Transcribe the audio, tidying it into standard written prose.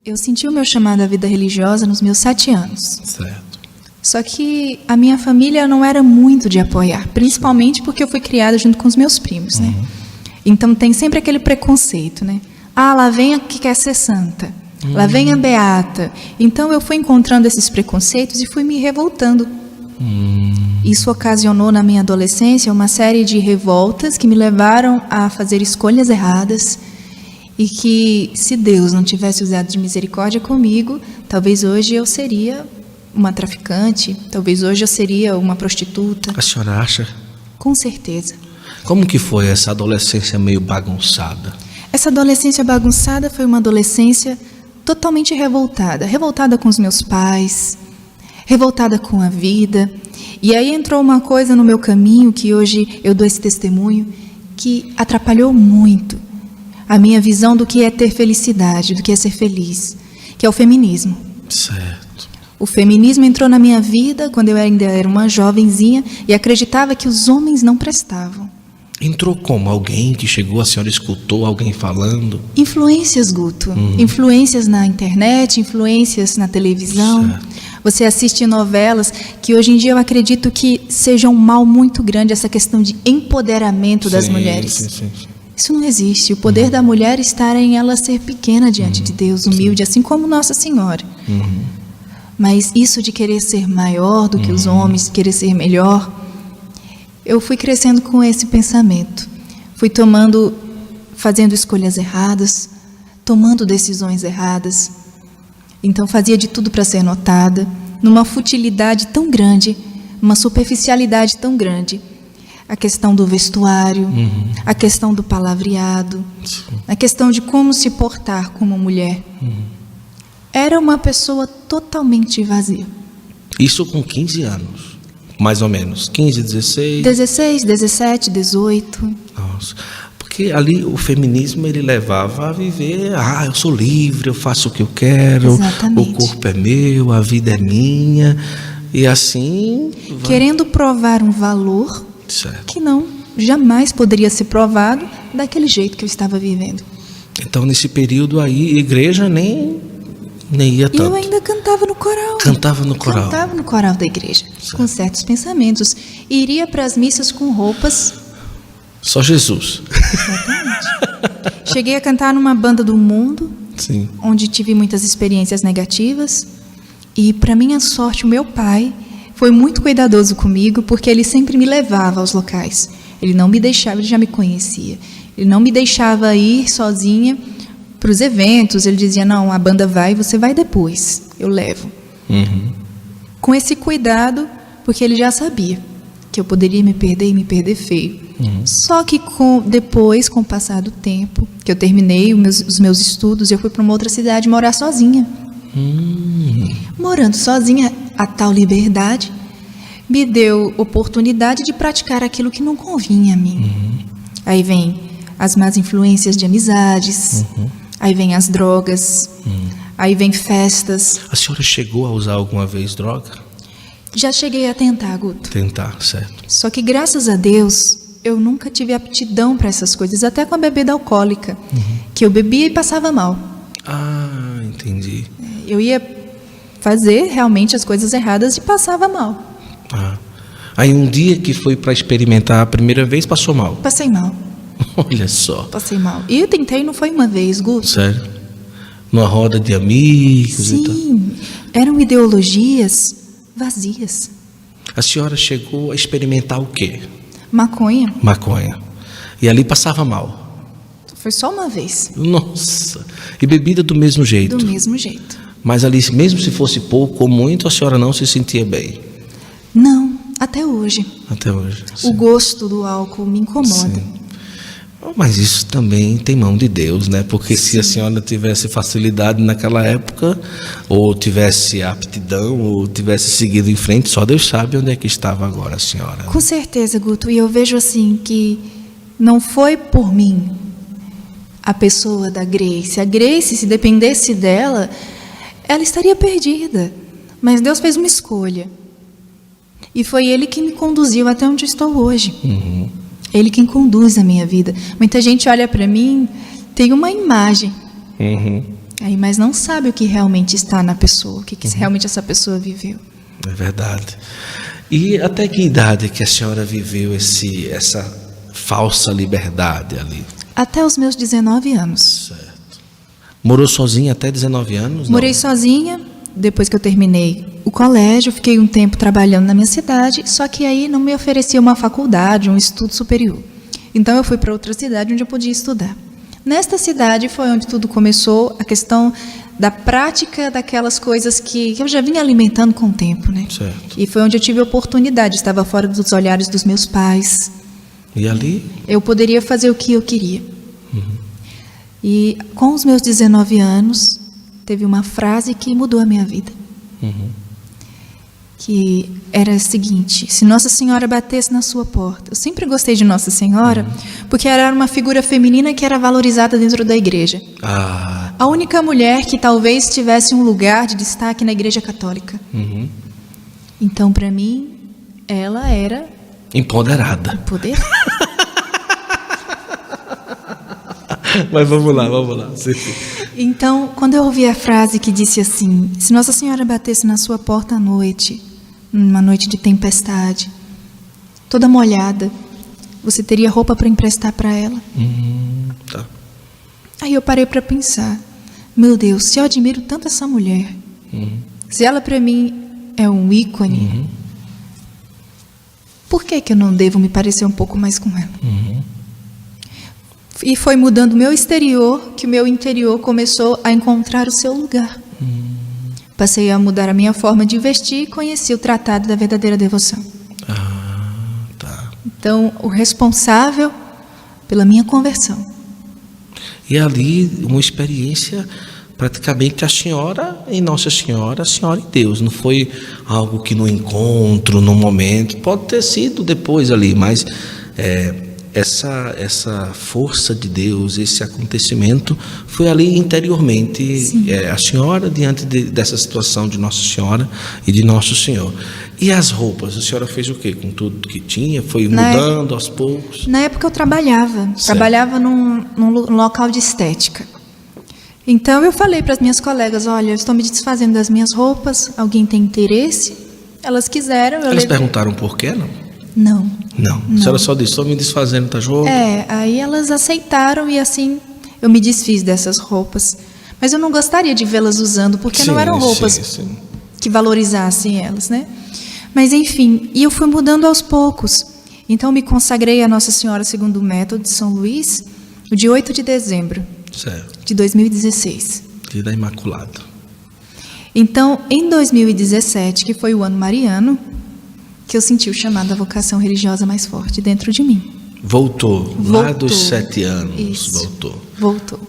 Eu senti o meu chamado à vida religiosa nos meus 7 anos. Certo. Só que a minha família não era muito de apoiar, principalmente porque eu fui criada junto com os meus primos, né? Então tem sempre aquele preconceito, né? Ah, lá vem a que quer ser santa. Lá vem a beata. Então eu fui encontrando esses preconceitos e fui me revoltando. Isso ocasionou na minha adolescência uma série de revoltas que me levaram a fazer escolhas erradas e que, se Deus não tivesse usado de misericórdia comigo, talvez hoje eu seria uma traficante, talvez hoje eu seria uma prostituta. A senhora acha? Com certeza. Como que foi essa adolescência meio bagunçada? Essa adolescência bagunçada foi uma adolescência totalmente revoltada. Revoltada com os meus pais, revoltada com a vida. E aí entrou uma coisa no meu caminho, que hoje eu dou esse testemunho, que atrapalhou muito a minha visão do que é ter felicidade, do que é ser feliz, que é o feminismo. Certo. O feminismo entrou na minha vida quando eu ainda era uma jovenzinha e acreditava que os homens não prestavam. Entrou como? Alguém que chegou, a senhora escutou alguém falando? Influências, Guto. Influências na internet, influências na televisão. Certo. Você assiste novelas que hoje em dia eu acredito que seja um mal muito grande essa questão de empoderamento das mulheres. Sim. Isso não existe. O poder da mulher está em ela ser pequena diante de Deus, humilde, assim como Nossa Senhora. Mas isso de querer ser maior do que os homens, querer ser melhor, eu fui crescendo com esse pensamento. Fui fazendo escolhas erradas, tomando decisões erradas. Então fazia de tudo para ser notada, numa futilidade tão grande, uma superficialidade tão grande. A questão do vestuário, a questão do palavreado, a questão de como se portar como mulher. Era uma pessoa totalmente vazia. Isso com 15 anos, mais ou menos. 15, 16? 16, 17, 18. Nossa. Porque ali o feminismo ele levava a viver, eu sou livre, eu faço o que eu quero, Exatamente. o corpo é meu, a vida é minha, e assim... Querendo provar um valor Certo. que não, jamais poderia ser provado daquele jeito que eu estava vivendo. Então nesse período aí, igreja nem ia E tanto. eu ainda cantava no coral. Cantava no coral. Cantava no coral da igreja, com certos pensamentos. Iria para as missas com roupas. Só Jesus. Exatamente. Cheguei a cantar numa banda do mundo, Sim. onde tive muitas experiências negativas. E, para minha sorte, o meu pai foi muito cuidadoso comigo, porque ele sempre me levava aos locais. Ele não me deixava, ele já me conhecia. Ele não me deixava ir sozinha para os eventos. Ele dizia, não, a banda vai, você vai depois, eu levo. Com esse cuidado, porque ele já sabia que eu poderia me perder e me perder feio. Só que depois, com o passar do tempo, que eu terminei os meus estudos, eu fui para uma outra cidade morar sozinha. Morando sozinha, a tal liberdade me deu oportunidade de praticar aquilo que não convinha a mim. Aí vem as más influências de amizades, aí vem as drogas, aí vem festas. A senhora chegou a usar alguma vez droga? Já cheguei a tentar, Guto. Tentar, certo. Só que, graças a Deus, eu nunca tive aptidão para essas coisas, até com a bebida alcoólica, que eu bebia e passava mal. Ah, entendi. Eu ia fazer realmente as coisas erradas e passava mal. Aí um dia que foi para experimentar a primeira vez, passou mal. Passei mal, Olha só. passei mal. E eu tentei, não foi uma vez, Guto. Sério? Numa roda de amigos e tal. Sim, eram ideologias vazias. A senhora chegou a experimentar o quê? Maconha, Maconha. E ali passava mal. foi só uma vez, Nossa. E bebida do mesmo jeito. do mesmo jeito. Mas ali, mesmo se fosse pouco ou muito, a senhora não se sentia bem. Não, até hoje. Até hoje. O gosto do álcool me incomoda. Sim. Mas isso também tem mão de Deus, né? Porque se a senhora tivesse facilidade naquela época, ou tivesse aptidão, ou tivesse seguido em frente, só Deus sabe onde é que estava agora a senhora. Com certeza, Guto. E eu vejo assim que não foi por mim a pessoa da Grace. A Grace, se dependesse dela, ela estaria perdida. Mas Deus fez uma escolha. E foi Ele que me conduziu até onde estou hoje. Ele quem conduz a minha vida. Muita gente olha para mim, tem uma imagem. Aí, mas não sabe o que realmente está na pessoa, o que realmente essa pessoa viveu. É verdade. E até que idade que a senhora viveu essa falsa liberdade ali? Até os meus 19 anos. Certo. Morou sozinha até 19 anos? Não? Morei sozinha, depois que eu terminei o colégio, fiquei um tempo trabalhando na minha cidade, só que aí não me oferecia uma faculdade, um estudo superior. Então eu fui para outra cidade onde eu podia estudar. Nesta cidade foi onde tudo começou, a questão da prática daquelas coisas que eu já vinha alimentando com o tempo, né? Certo. E foi onde eu tive a oportunidade, estava fora dos olhares dos meus pais. E ali? Eu poderia fazer o que eu queria. E com os meus 19 anos, teve uma frase que mudou a minha vida. Que era a seguinte: se Nossa Senhora batesse na sua porta. Eu sempre gostei de Nossa Senhora, porque ela era uma figura feminina que era valorizada dentro da igreja. A única mulher que talvez tivesse um lugar de destaque na igreja católica. Então, para mim, ela era empoderada. Poder. Mas vamos lá. Sim. Então, quando eu ouvi a frase que disse assim: se Nossa Senhora batesse na sua porta à noite, numa noite de tempestade, toda molhada, você teria roupa para emprestar para ela? Tá. Aí eu parei para pensar: meu Deus, se eu admiro tanto essa mulher, se ela para mim é um ícone, por que eu não devo me parecer um pouco mais com ela? E foi mudando o meu exterior que o meu interior começou a encontrar o seu lugar. Passei a mudar a minha forma de vestir e conheci o tratado da verdadeira devoção. Tá. Então, o responsável pela minha conversão. E ali, uma experiência, praticamente a senhora em Nossa Senhora, a senhora em Deus. Não foi algo que no encontro, no momento, pode ter sido depois ali, mas essa força de Deus, esse acontecimento foi ali interiormente. A senhora diante dessa situação de Nossa Senhora e de Nosso Senhor. E as roupas, a senhora fez o quê com tudo que tinha? Foi mudando aos poucos? Na época eu trabalhava num local de estética. Então eu falei para as minhas colegas: olha, eu estou me desfazendo das minhas roupas, alguém tem interesse? Elas quiseram. Elas perguntaram por quê, não? Não. A senhora só disse: estou me desfazendo das roupas. Aí elas aceitaram e assim eu me desfiz dessas roupas. Mas eu não gostaria de vê-las usando, porque não eram roupas que valorizassem elas, né? Mas enfim, e eu fui mudando aos poucos. Então me consagrei a Nossa Senhora segundo o método de São Luís, no dia 8 de dezembro de 2016. Dia da Imaculada. Então, em 2017, que foi o ano mariano, que eu senti o chamado da vocação religiosa mais forte dentro de mim. Voltou. Lá dos 7 anos. Isso. Voltou.